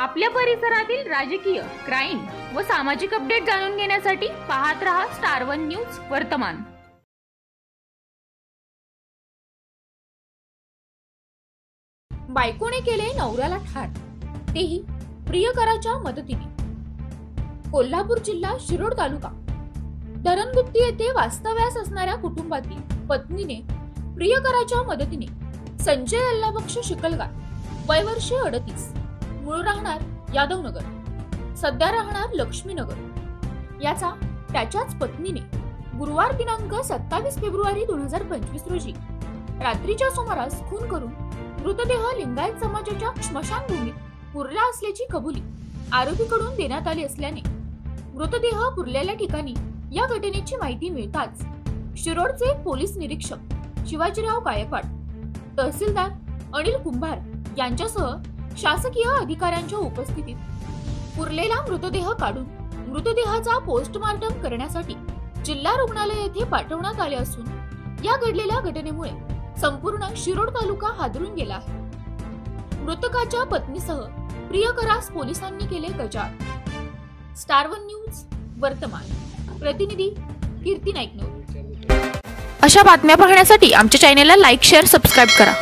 आपल्या परिसरातील राजकीय, क्राईम व सामाजिक अपडेट जाणून घेण्यासाठी पाहत रहा स्टार वन न्यूज वर्तमान। बायकोने केले नवऱ्याला ठार, तेही प्रियकराच्या मदतीने। कोल्हापूर जिल्हा शिरोड तालुका धरणगुप्ती येथे वास्तव्यास असणाऱ्या कुटुंबातील पत्नीने प्रियकराच्या मदतीने संजय अल्लाबक्ष शिकलगार, वय वर्ष 38, मूळ राहणार यादवनगर, सध्या राहणार लक्ष्मीनगर, याचा त्याच्याच पत्नीने गुरुवार दिनांक 27 फेब्रुवारी 2025 रोजी रात्रीच्या सुमारास खून करून मृतदेह लिंगायत समाजाच्या स्मशानभूमीत पुरला असल्याची कबुली आरोपीकडून देण्यात आली असल्याने मृतदेह पुरलेल्या ठिकाणी या घटनेची माहिती मिळताच शिरोडचे पोलीस निरीक्षक शिवाजीराव गायकवाड, तहसीलदार अनिल कुंभार यांच्यासह शासकीय अधिकाऱ्यांच्या उपस्थितीत पुरलेला मृतदेह काढून मृतदेहाचा पोस्टमार्टम करण्यासाठी जिल्हा रुग्णालय येथे पाठवण्यात आले असून या घडलेल्या घटनेमुळे संपूर्ण शिरोड तालुका हादरून गेला आहे। मृतकाच्या पत्नीसह प्रियकरास पोलिसांनी केले गजाआड। स्टार वन न्यूज वर्तमान, प्रतिनिधी कीर्ती नाईक। अशा बातम्या पाहण्यासाठी आमच्या चॅनेलला लाईक, शेअर, सबस्क्राईब करा।